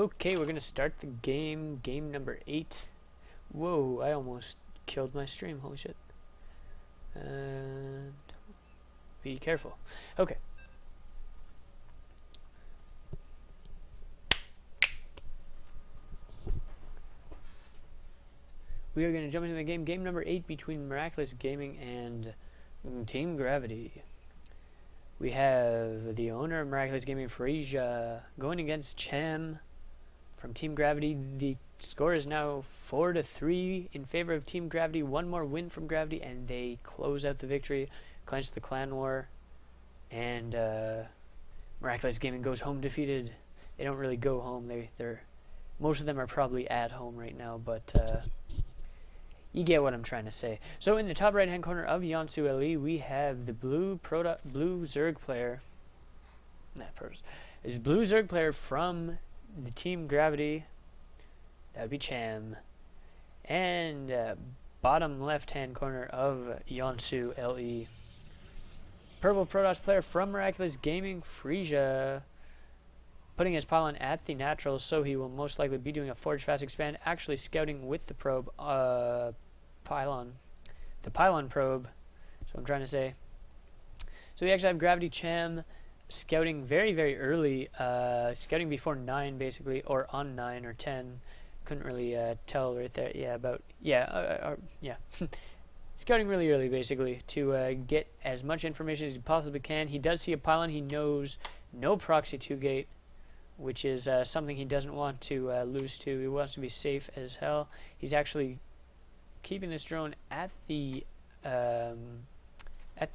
Okay, we're gonna start the game. Game number 8. Whoa, I almost killed my stream. Holy shit. And be careful. Okay. We are going to jump into the game. Game number 8 between Miraculous Gaming and Team Gravity. We have the owner of Miraculous Gaming, Freizya, going against Cham from Team Gravity. The score is now 4-3 in favor of Team Gravity. One more win from Gravity, and they close out the victory, clinch the clan war, and Miraculous Gaming goes home defeated. They don't really go home. They're most of them are probably at home right now, but you get what I'm trying to say. So in the top right-hand corner of Yonsu LE, we have the blue Zerg player. Is blue Zerg player from the Team Gravity. That would be Cham. And bottom left-hand corner of Yonsu LE, purple Protoss player from Miraculous Gaming, Freizya, putting his pylon at the natural, so he will most likely be doing a forge fast expand, actually scouting with the probe pylon probe. So I'm trying to say. So we actually have Gravity Cham scouting very, very early, scouting before 9 basically, or on 9 or 10. Couldn't really tell right there. Yeah, scouting really early basically to get as much information as he possibly can. He does see a pylon. He knows no proxy 2 gate, which is something he doesn't want to lose to. He wants to be safe as hell. He's actually keeping this drone at the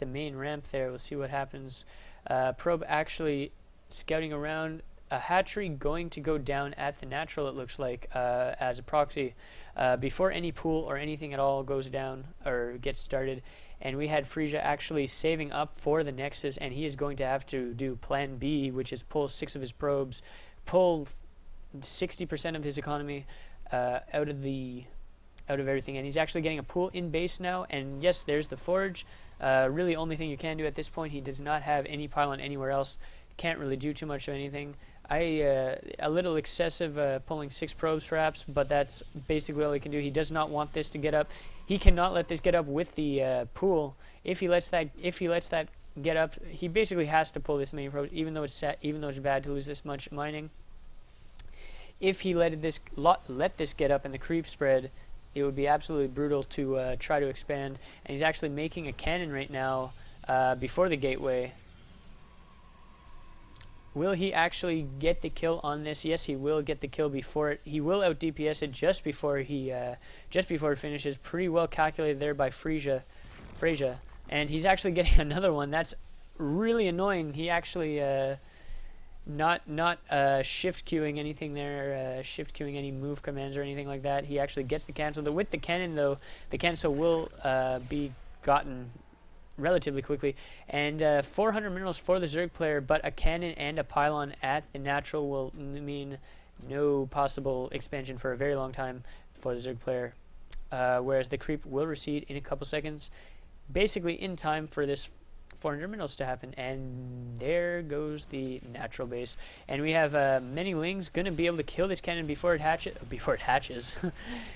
main ramp there. We'll see what happens. Probe actually scouting around. A hatchery going to go down at the natural, it looks like, as a proxy, before any pool or anything at all goes down or gets started. And we had Freizya actually saving up for the Nexus, and he is going to have to do Plan B, which is pull 6 of his probes, pull 60% of his economy out of everything. And he's actually getting a pool in base now. And yes, there's the forge. Really, only thing you can do at this point. He does not have any pylon anywhere else. Can't really do too much of anything. A little excessive pulling 6 probes perhaps, but that's basically all he can do. He does not want this to get up. He cannot let this get up with the pool. If he lets that get up, he basically has to pull this main probe, even though it's bad to lose this much mining. If he let this get up and the creep spread, it would be absolutely brutal to try to expand. And he's actually making a cannon right now before the gateway. Will he actually get the kill on this? Yes, he will get the kill before it. He will out DPS it just before it finishes. Pretty well calculated there by Freizya, and he's actually getting another one. That's really annoying. He actually not shift queuing anything there, shift queuing any move commands or anything like that. He actually gets the cancel. With the cannon though, the cancel will be gotten relatively quickly, and 400 minerals for the Zerg player, but a cannon and a pylon at the natural will mean no possible expansion for a very long time for the Zerg player, whereas the creep will recede in a couple seconds, basically in time for this 400 minerals to happen. And there goes the natural base, and we have many lings gonna be able to kill this cannon before it hatches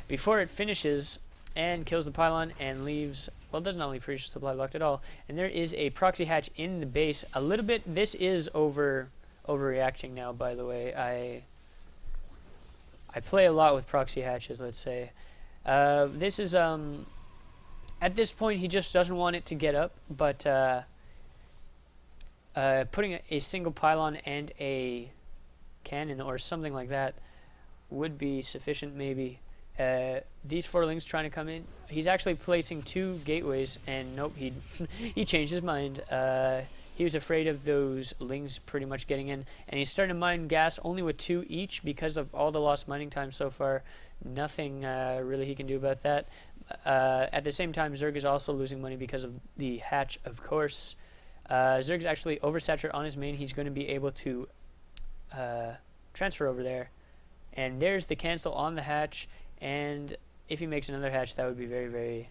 before it finishes, and kills the pylon and leaves, well, does not leave free supply blocked at all. And there is a proxy hatch in the base. A little bit, this is overreacting now, by the way. I play a lot with proxy hatches, let's say. This is, at this point, he just doesn't want it to get up, but putting a single pylon and a cannon or something like that would be sufficient, maybe. These 4 lings trying to come in. He's actually placing 2 gateways, and nope, he changed his mind. He was afraid of those lings pretty much getting in, and he's starting to mine gas only with 2 each because of all the lost mining time so far. Nothing really he can do about that. At the same time, Zerg is also losing money because of the hatch, of course. Zerg's actually oversaturated on his main. He's going to be able to transfer over there, and there's the cancel on the hatch. And if he makes another hatch, that would be very, very,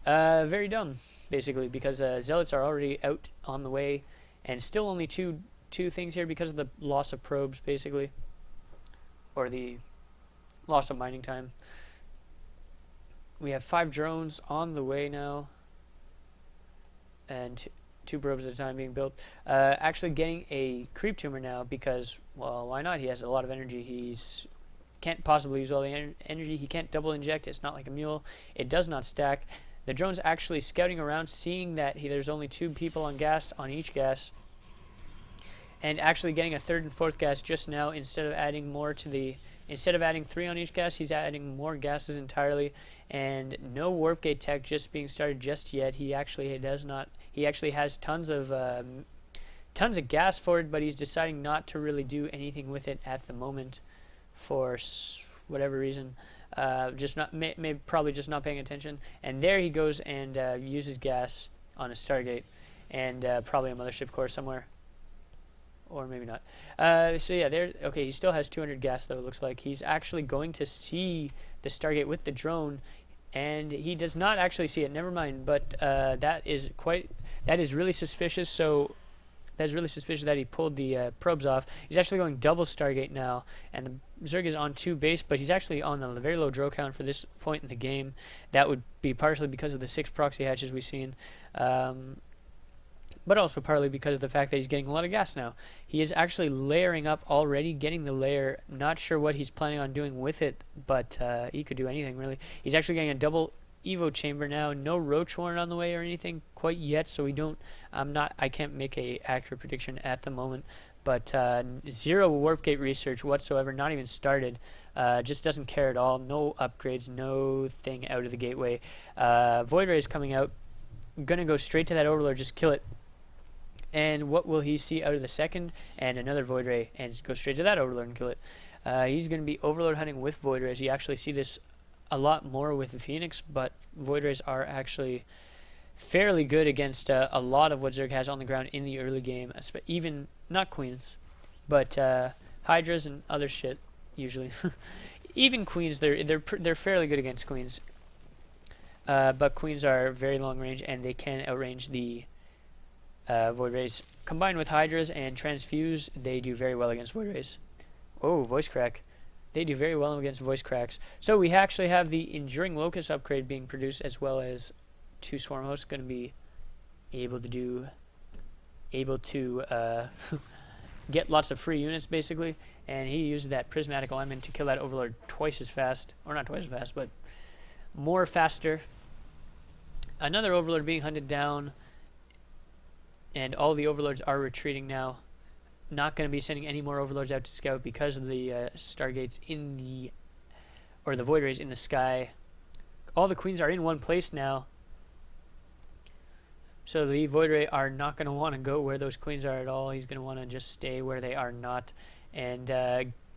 very dumb, basically, because Zealots are already out on the way, and still only two things here because of the loss of probes, basically. or the loss of mining time. We have 5 drones on the way now, and 2 probes at a time being built. Actually getting a creep tumor now because, well, why not? He has a lot of energy. He's can't possibly use all the energy. He can't double inject. It's not like a mule. It does not stack. The drone's actually scouting around, seeing that there's only 2 people on gas, on each gas, and actually getting a 3rd and 4th gas just now. Instead of adding 3 on each gas, he's adding more gases entirely, and no warp gate tech just being started just yet. He actually does not. He actually has tons of gas for it, but he's deciding not to really do anything with it at the moment, for whatever reason. Probably just not paying attention. And there he goes and uses gas on a Stargate, and probably a mothership core somewhere, or maybe not. So yeah, there. Okay, he still has 200 gas though. It looks like he's actually going to see the Stargate with the drone, and he does not actually see it. Never mind. But that is really suspicious. So that's really suspicious that he pulled the probes off. He's actually going double Stargate now, and the Zerg is on 2 base, but he's actually on a very low draw count for this point in the game. That would be partially because of the 6 proxy hatches we've seen, but also partly because of the fact that he's getting a lot of gas now. He is actually layering up already, getting the layer. Not sure what he's planning on doing with it, but he could do anything really. He's actually getting a double Evo chamber now. No roach warren on the way or anything quite yet, so I can't make a accurate prediction at the moment. But 0 warp gate research whatsoever, not even started. Just doesn't care at all. No upgrades, no thing out of the gateway. Void Ray is coming out. Gonna go straight to that Overlord, just kill it. And what will he see out of the second? And another Void Ray, and go straight to that Overlord and kill it. He's going to be Overlord hunting with Void Rays. You actually see this a lot more with the Phoenix, but Void Rays are actually fairly good against a lot of what Zerg has on the ground in the early game. Even, not Queens, but Hydras and other shit, usually. Even Queens, they're fairly good against Queens. But Queens are very long range, and they can outrange the Void Rays. Combined with Hydras and Transfuse, they do very well against Void Rays. Oh, Voice Crack. They do very well against Voice Cracks. So we actually have the Enduring Locust upgrade being produced, as well as 2 Swarm Hosts going to be able to get lots of free units, basically. And he used that Prismatic Alignment to kill that Overlord twice as fast. Or not twice as fast, but more faster. Another Overlord being hunted down, and all the Overlords are retreating now. Not going to be sending any more Overlords out to scout because of the Stargates or the Void Rays in the sky. All the Queens are in one place now, so the Void Ray are not going to want to go where those Queens are at all. He's going to want to just stay where they are not, and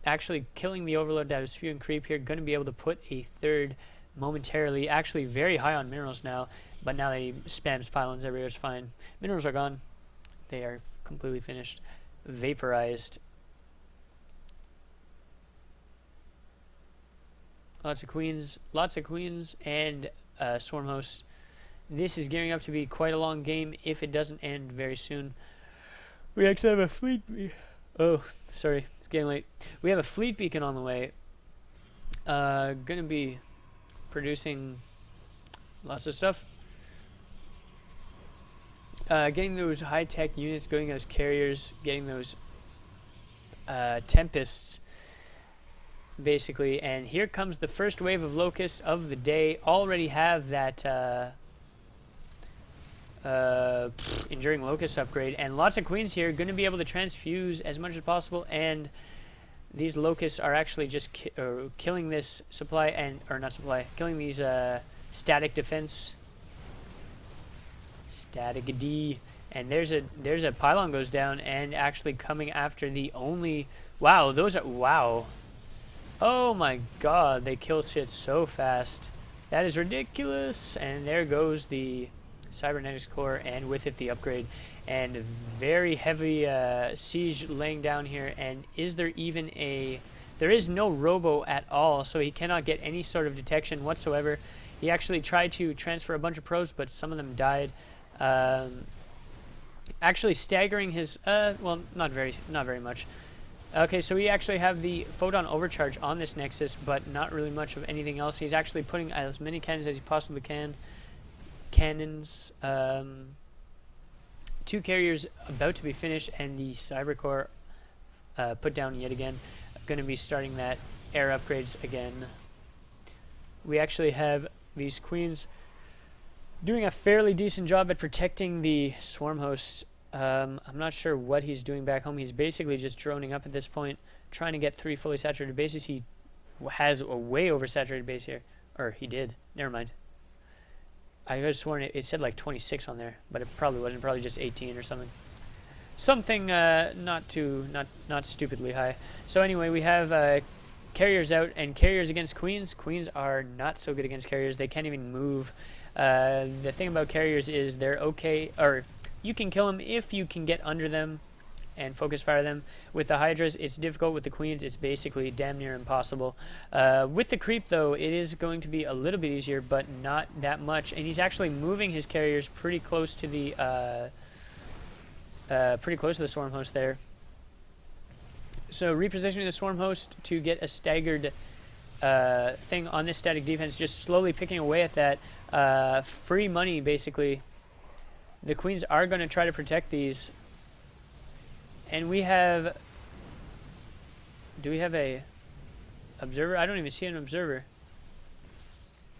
actually killing the Overlord that was spewing creep here. Going to be able to put a 3rd momentarily. Actually very high on minerals now, but now that he spams pylons everywhere, it's fine. Minerals are gone. They are completely finished. Vaporized. Lots of queens, and Swarm Hosts. This is gearing up to be quite a long game if it doesn't end very soon. We actually have a fleet. Oh, sorry, it's getting late. We have a fleet beacon on the way. Gonna be producing lots of stuff. Getting those high-tech units, getting those carriers, getting those Tempests, basically. And here comes the first wave of Locusts of the day. Already have that Enduring Locust upgrade. And lots of Queens here, going to be able to transfuse as much as possible. And these Locusts are actually just killing this supply, killing these static defense. Static D, and there's a pylon goes down, and actually coming after the only. Wow, wow. Oh my god, they kill shit so fast. That is ridiculous. And there goes the Cybernetics core, and with it the upgrade, and very heavy siege laying down here. And is there even there is no robo at all, so he cannot get any sort of detection whatsoever. He actually tried to transfer a bunch of probes, but some of them died. Actually staggering his well, not very much. Okay, so we actually have the photon overcharge on this Nexus, but not really much of anything else. He's actually putting as many cannons as he possibly can. Cannons, 2 carriers about to be finished, and the Cyber Core put down yet again. Going to be starting that air upgrades again. We actually have these queens doing a fairly decent job at protecting the swarm hosts. I'm not sure what he's doing back home. He's basically just droning up at this point, trying to get 3 fully saturated bases. He has a way oversaturated base here. Or he did. Never mind. I could have sworn it said like 26 on there, but it probably wasn't. Probably just 18 or something. Something not stupidly high. So anyway, we have carriers out and carriers against queens. Queens are not so good against carriers. They can't even move. The thing about carriers is they're okay, or you can kill them if you can get under them and focus fire them. With the Hydras, it's difficult. With the queens, it's basically damn near impossible. With the creep, though, it is going to be a little bit easier, but not that much. And he's actually moving his carriers pretty close to the swarm host there. So repositioning the swarm host to get a staggered thing on this static defense, just slowly picking away at that. Free money, basically. The queens are going to try to protect these. And we have... Do we have a observer? I don't even see an observer.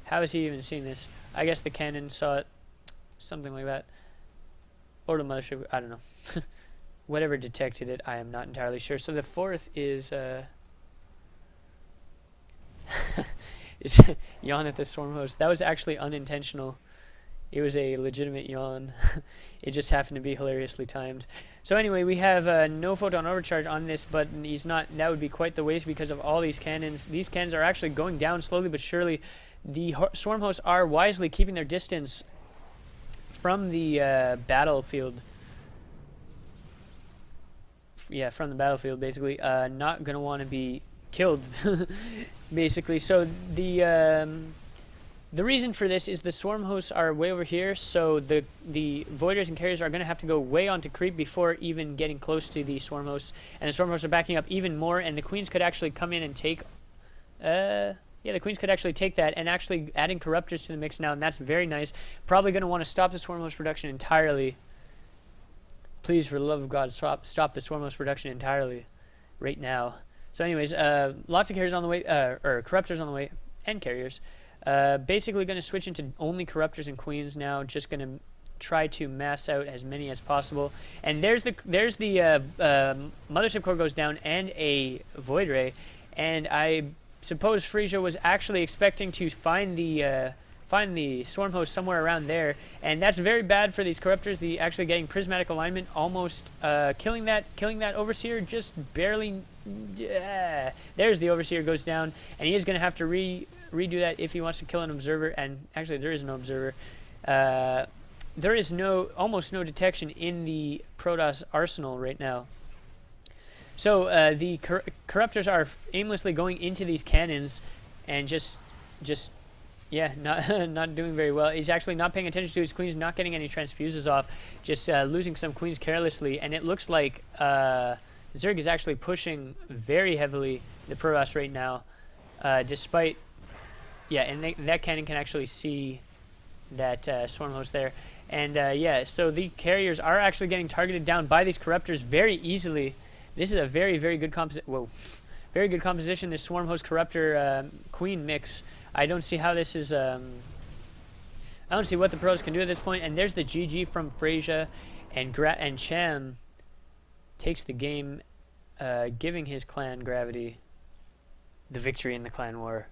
How is he even seeing this? I guess the cannon saw it. Something like that. Or the mothership. I don't know. Whatever detected it, I am not entirely sure. So the 4th is... is yawn at the swarm host. That was actually unintentional. It was a legitimate yawn. It just happened to be hilariously timed. So anyway, we have no photon overcharge on this, but he's not. That would be quite the waste because of all these cannons. These cannons are actually going down slowly but surely. The swarm hosts are wisely keeping their distance from the battlefield. Yeah, from the battlefield, basically. Not going to want to be killed, basically. So the reason for this is the swarm hosts are way over here, so the voiders and carriers are going to have to go way onto creep before even getting close to the swarm hosts, and the swarm hosts are backing up even more, and the queens could actually come in and take the queens could actually take that, and actually adding corruptors to the mix now, and that's very nice. Probably going to want to stop the swarm host production entirely. Please, for the love of God, stop the swarm host production entirely right now. So anyways, lots of carriers on the way, or corruptors on the way, and carriers. Basically going to switch into only corruptors and queens now. Just going to try to mass out as many as possible. And there's the mothership core goes down and a void ray. And I suppose Freizya was actually expecting to find the swarm host somewhere around there, and that's very bad for these corruptors. The actually getting prismatic alignment, almost killing that overseer, just barely. There's the overseer goes down, and he is going to have to redo that if he wants to kill an observer. And actually, there is no observer. There is almost no detection in the Protoss arsenal right now. So the corruptors are aimlessly going into these cannons, and just not doing very well. He's actually not paying attention to his queens, not getting any transfuses off, just losing some queens carelessly. And it looks like Zerg is actually pushing very heavily the Protoss right now, despite... Yeah, and that cannon can actually see that swarm host there. And so the carriers are actually getting targeted down by these corruptors very easily. This is a very, very good very good composition, this swarm host corruptor queen mix. I don't see how this is... I don't see what the pros can do at this point. And there's the GG from Freizya, and Cham takes the game, giving his clan Gravity the victory in the clan war.